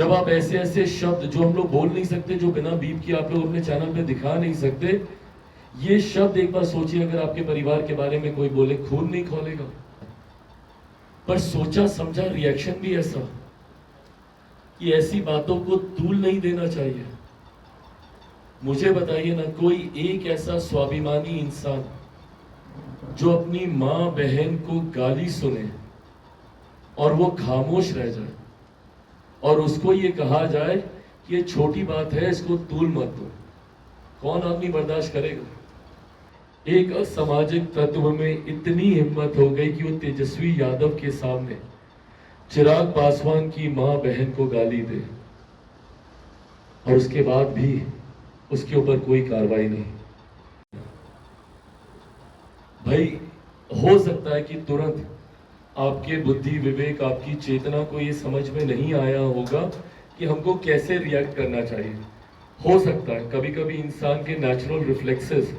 जब आप ऐसे ऐसे शब्द जो हम लोग बोल नहीं सकते, जो बिना बीप के आप लोग अपने चैनल पे दिखा नहीं सकते, ये शब्द एक बार सोचिए, अगर आपके परिवार के बारे में कोई बोले, खून नहीं खौलेगा। पर सोचा समझा रिएक्शन भी ऐसा कि ऐसी बातों को तूल नहीं देना चाहिए। मुझे बताइए ना, कोई एक ऐसा स्वाभिमानी इंसान जो अपनी मां बहन को गाली सुने और वो खामोश रह जाए और उसको ये कहा जाए कि ये छोटी बात है, इसको तूल मत दो, कौन आदमी बर्दाश्त करेगा? एक असामाजिक तत्व में इतनी हिम्मत हो गई कि वो तेजस्वी यादव के सामने चिराग पासवान की मां बहन को गाली दे और उसके बाद भी उसके ऊपर कोई कार्रवाई नहीं। भाई, हो सकता है कि तुरंत आपके बुद्धि विवेक, आपकी चेतना को ये समझ में नहीं आया होगा कि हमको कैसे रिएक्ट करना चाहिए। हो सकता है कभी कभी इंसान के नेचुरल रिफ्लेक्सेस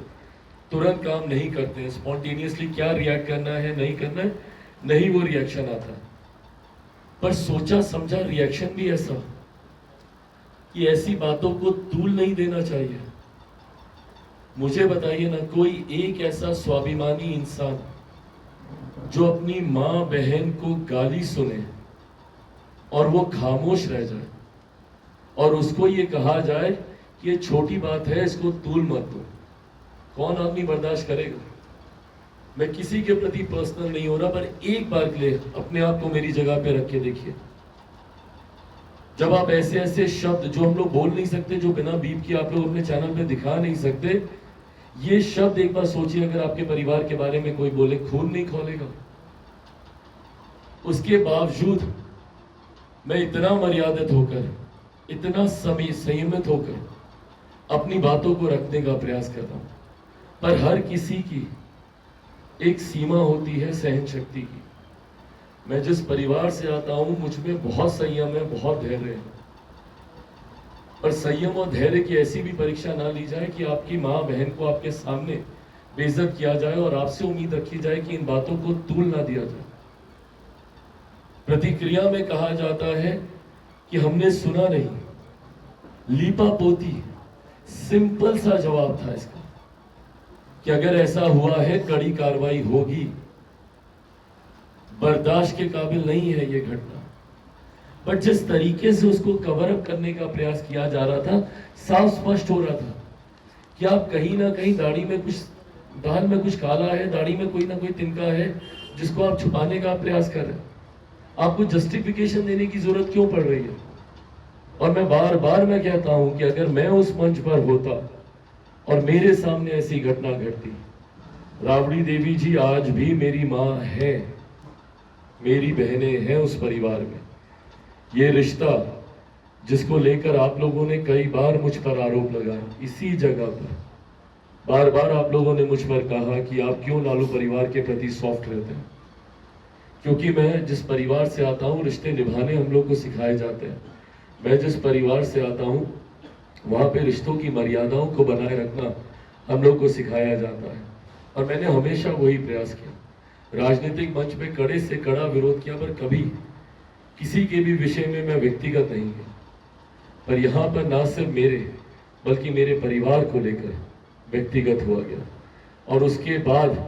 तुरंत काम नहीं करते हैं, स्पॉन्टेनियसली क्या रिएक्ट करना है, नहीं करना है, नहीं वो रिएक्शन आता। पर सोचा समझा रिएक्शन भी ऐसा कि ऐसी बातों को तूल नहीं देना चाहिए। मुझे बताइए ना, कोई एक ऐसा स्वाभिमानी इंसान जो अपनी मां बहन को गाली सुने और वो खामोश रह जाए और उसको ये कहा जाए कि ये छोटी बात है, इसको तूल मत दो, कौन आदमी बर्दाश्त करेगा? मैं किसी के प्रति पर्सनल नहीं हो रहा, पर एक बार के लिए अपने आप को मेरी जगह पे रख के देखिए। जब आप ऐसे ऐसे शब्द जो हम लोग बोल नहीं सकते, जो बिना बीप के आप लोग अपने चैनल पे दिखा नहीं सकते, ये शब्द एक बार सोचिए, अगर आपके परिवार के बारे में कोई बोले, खून नहीं खौलेगा। उसके बावजूद मैं इतना मर्यादित होकर, इतना संयमित होकर अपनी बातों को रखने का प्रयास कर रहा हूं। पर हर किसी की एक सीमा होती है सहन शक्ति की। मैं जिस परिवार से आता हूं, मुझ में बहुत संयम है, बहुत धैर्य है। पर संयम और धैर्य की ऐसी भी परीक्षा ना ली जाए कि आपकी मां बहन को आपके सामने बेइज्जत किया जाए और आपसे उम्मीद रखी जाए कि इन बातों को तूल ना दिया जाए। प्रतिक्रिया में कहा जाता है कि हमने सुना नहीं। लीपा पोती सिंपल सा जवाब था इसका कि अगर ऐसा हुआ है, कड़ी कार्रवाई होगी। बर्दाश्त के काबिल नहीं है ये घटना। बट जिस तरीके से उसको कवर अप करने का प्रयास किया जा रहा था, साफ स्पष्ट हो रहा था कि आप कहीं ना कहीं दाढ़ी में कुछ, दाल में कुछ काला है, दाढ़ी में कोई ना कोई तिनका है जिसको आप छुपाने का प्रयास कर रहे हैं। आपको जस्टिफिकेशन देने की जरूरत क्यों पड़ रही है? और मैं बार बार मैं कहता हूं कि अगर मैं उस मंच पर होता और मेरे सामने ऐसी घटना घटती, राबड़ी देवी जी आज भी मेरी मां है, मेरी बहनें हैं उस परिवार में। ये रिश्ता जिसको लेकर आप लोगों ने कई बार मुझ पर आरोप लगाया, इसी जगह पर बार बार आप लोगों ने मुझ पर कहा कि आप क्यों लालू परिवार के प्रति सॉफ्ट रहते हैं। क्योंकि मैं जिस परिवार से आता हूं, रिश्ते निभाने हम लोग को सिखाए जाते हैं। मैं जिस परिवार से आता हूं, वहां पे रिश्तों की मर्यादाओं को बनाए रखना हम लोग को सिखाया जाता है और मैंने हमेशा वही प्रयास किया। राजनीतिक मंच पे कड़े से कड़ा विरोध किया, पर कभी किसी के भी विषय में मैं व्यक्तिगत नहीं गया। पर यहाँ पर ना सिर्फ मेरे बल्कि मेरे परिवार को लेकर व्यक्तिगत हुआ गया। और उसके बाद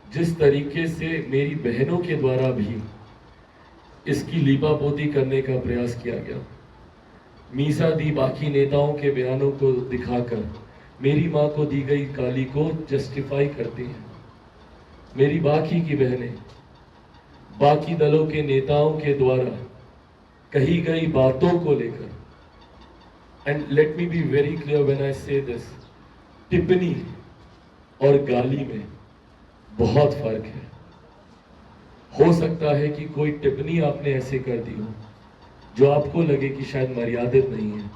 जिस तरीके से मेरी बहनों के द्वारा भी इसकी लीपापोती करने का प्रयास किया गया, मीसा दी बाकी नेताओं के बयानों को दिखाकर मेरी मां को दी गई गाली को जस्टिफाई करती हैं। मेरी बाकी की बहनें बाकी दलों के नेताओं के द्वारा कही गई बातों को लेकर, and let me be very clear when I से दिस, टिप्पणी और गाली में बहुत फर्क है। हो सकता है कि कोई टिप्पणी आपने ऐसे कर दी हो जो आपको लगे कि शायद मर्यादित नहीं है।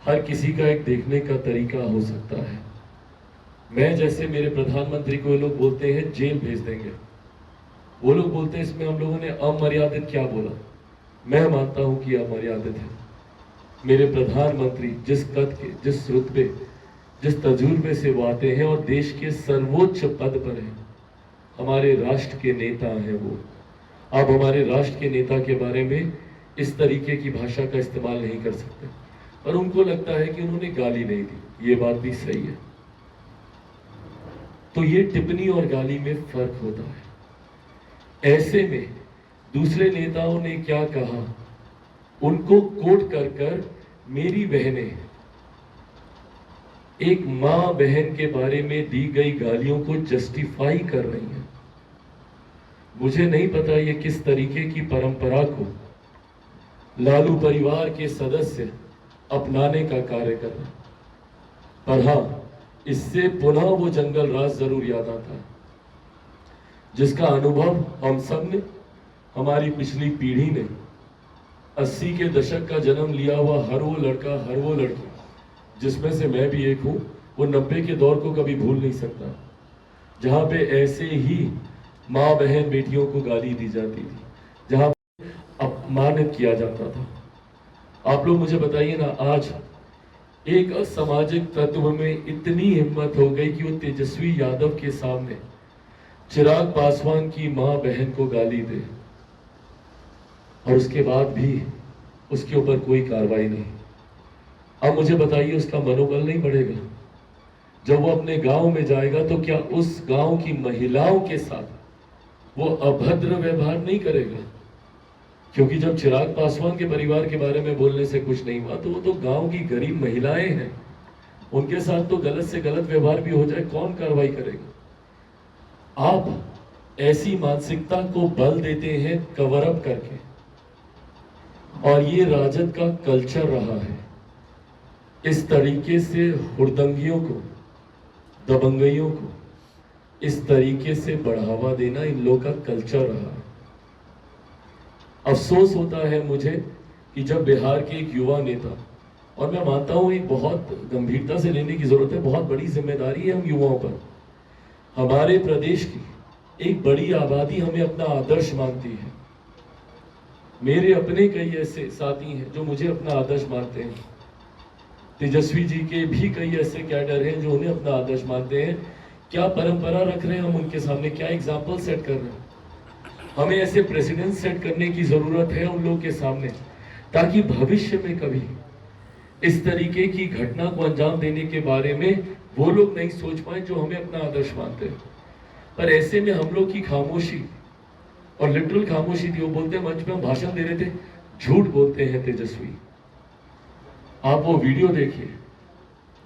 हर किसी का एक देखने का तरीका हो सकता है। मैं जैसे मेरे प्रधानमंत्री को ये लोग बोलते हैं जेल भेज देंगे, वो लोग बोलते हैं इसमें हम लोगों ने अमर्यादित क्या बोला। मैं मानता हूं कि अमर्यादित है। मेरे प्रधानमंत्री जिस कद के, जिस रुतबे, जिस तजुर्बे से वो आते हैं और देश के सर्वोच्च पद पर हैं, हमारे राष्ट्र के नेता हैं वो। आप हमारे राष्ट्र के नेता के बारे में इस तरीके की भाषा का इस्तेमाल नहीं कर सकते, पर उनको लगता है कि उन्होंने गाली नहीं दी। ये बात भी सही है। तो ये टिप्पणी और गाली में फर्क होता है। ऐसे में दूसरे नेताओं ने क्या कहा, उनको कोट कर कर मेरी बहनें एक मां बहन के बारे में दी गई गालियों को जस्टिफाई कर रही हैं। मुझे नहीं पता ये किस तरीके की परंपरा को लालू परिवार के सदस्य अपनाने का कार्य कर रहे हैं, पर हां, इससे पुनः वो जंगल राज जरूर याद आता है, जिसका अनुभव हम सब ने, हमारी पिछली पीढ़ी ने, 80 के दशक का जन्म लिया हुआ हर वो लड़का, हर वो लड़की, जिसमें से मैं भी एक हूं, वो 90 के दौर को कभी भूल नहीं सकता, जहां पे ऐसे ही माँ बहन बेटियों को गाली दी जाती थी, जहां अपमानित किया जाता था। आप लोग मुझे बताइए ना, आज एक असामाजिक तत्व में इतनी हिम्मत हो गई कि वो तेजस्वी यादव के सामने चिराग पासवान की मां बहन को गाली दे, और उसके बाद भी उसके ऊपर कोई कार्रवाई नहीं। अब मुझे बताइए, उसका मनोबल नहीं बढ़ेगा? जब वो अपने गांव में जाएगा तो क्या उस गांव की महिलाओं के साथ वो अभद्र व्यवहार नहीं करेगा? क्योंकि जब चिराग पासवान के परिवार के बारे में बोलने से कुछ नहीं हुआ, तो वो तो गांव की गरीब महिलाएं हैं, उनके साथ तो गलत से गलत व्यवहार भी हो जाए, कौन कार्रवाई करेगा? आप ऐसी मानसिकता को बल देते हैं कवर अप करके, और ये राजद का कल्चर रहा है। इस तरीके से हुड़दंगियों को, दबंगइयों को इस तरीके से बढ़ावा देना इन लोगों का कल्चर रहा है। अफसोस होता है मुझे कि जब बिहार के एक युवा नेता, और मैं मानता हूं एक बहुत गंभीरता से लेने की जरूरत है, बहुत बड़ी जिम्मेदारी है हम युवाओं पर, हमारे प्रदेश की एक बड़ी आबादी हमें अपना आदर्श मानती है। मेरे अपने कई ऐसे साथी हैं जो मुझे अपना आदर्श मानते हैं, तेजस्वी जी के भी कई ऐसे कैडर हैं जो उन्हें अपना आदर्श मानते हैं। क्या परंपरा रख रहे हैं हम उनके सामने, क्या एग्जाम्पल सेट कर रहे हैं? हमें ऐसे प्रेसिडेंट सेट करने की जरूरत है उन लोगों के सामने, ताकि भविष्य में कभी इस तरीके की घटना को अंजाम देने के बारे में वो लोग नहीं सोच पाए जो हमें अपना आदर्श मानते हैं। पर ऐसे में हम लोग की खामोशी, और लिटरल खामोशी थी, वो बोलते हैं मंच में हम भाषण दे रहे थे, झूठ बोलते हैं तेजस्वी। आप वो वीडियो देखिए,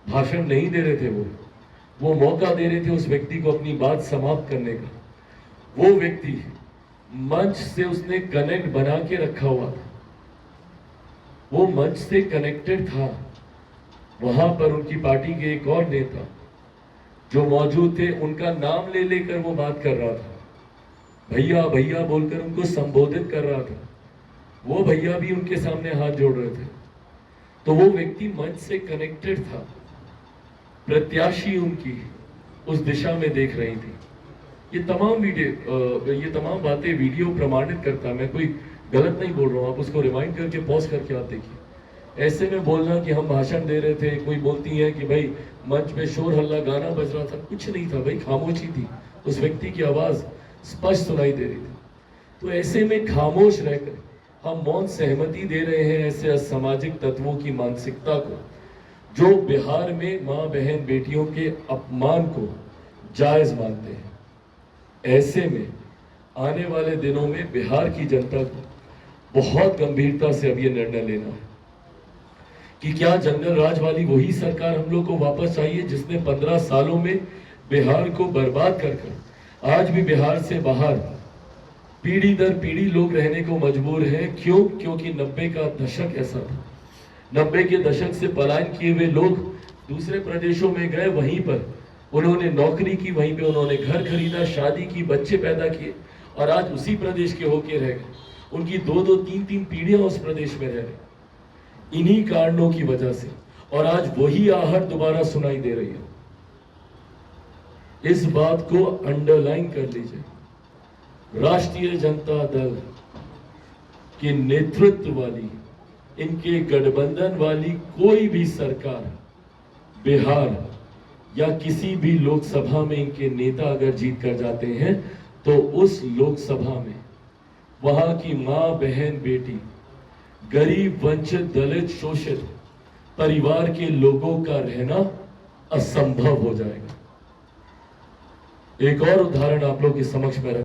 भाषण नहीं दे रहे थे वो मौका दे रहे थे उस व्यक्ति को अपनी बात समाप्त करने का। वो व्यक्ति मंच से उसने कनेक्ट बना के रखा हुआ था, वो मंच से कनेक्टेड था। वहां पर उनकी पार्टी के एक और नेता जो मौजूद थे, उनका नाम ले लेकर वो बात कर रहा था, भैया भैया बोलकर उनको संबोधित कर रहा था। वो भैया भी उनके सामने हाथ जोड़ रहे थे। तो वो व्यक्ति मंच से कनेक्टेड था, प्रत्याशी उनकी उस दिशा में देख रही थी। ये तमाम बातें वीडियो प्रमाणित करता है, मैं कोई गलत नहीं बोल रहा हूँ, आप उसको रिमाइंड करके पॉज करके आप देखिए। ऐसे में बोलना कि हम भाषण दे रहे थे, कोई बोलती है कि भाई मंच में शोर हल्ला गाना बज रहा था, कुछ नहीं था भाई, खामोशी थी, उस व्यक्ति की आवाज स्पष्ट सुनाई दे रही थी। तो ऐसे में खामोश रहकर हम मौन सहमति दे रहे हैं ऐसे असामाजिक तत्वों की मानसिकता को, जो बिहार में मां बहन बेटियों के अपमान को जायज मानते हैं। ऐसे में आने वाले दिनों में बिहार की जनता को बहुत गंभीरता से अब ये निर्णय लेना है कि क्या जंगल राज वाली वही सरकार हम लोग को वापस चाहिए, जिसने 15 सालों में बिहार को बर्बाद कर आज भी बिहार से बाहर पीढ़ी दर पीढ़ी लोग रहने को मजबूर हैं। क्यों? क्योंकि 90 का दशक ऐसा था। 90 के दशक से पलायन किए हुए लोग दूसरे प्रदेशों में गए, वहीं पर उन्होंने नौकरी की, वहीं पे उन्होंने घर खरीदा, शादी की, बच्चे पैदा किए, और आज उसी प्रदेश के होके रह गए। उनकी 2-2, 3-3 पीढ़ियां उस प्रदेश में रह रहे, इन्हीं कारणों की वजह से। और आज वही आहट दोबारा सुनाई दे रही है। इस बात को अंडरलाइन कर लीजिए, राष्ट्रीय जनता दल के नेतृत्व वाली, इनके गठबंधन वाली कोई भी सरकार बिहार या किसी भी लोकसभा में इनके नेता अगर जीत कर जाते हैं, तो उस लोकसभा में वहां की मां बहन बेटी गरीब, वंचित, दलित, शोषित परिवार के लोगों का रहना असंभव हो जाएगा। एक और उदाहरण आप लोग के समक्ष में रख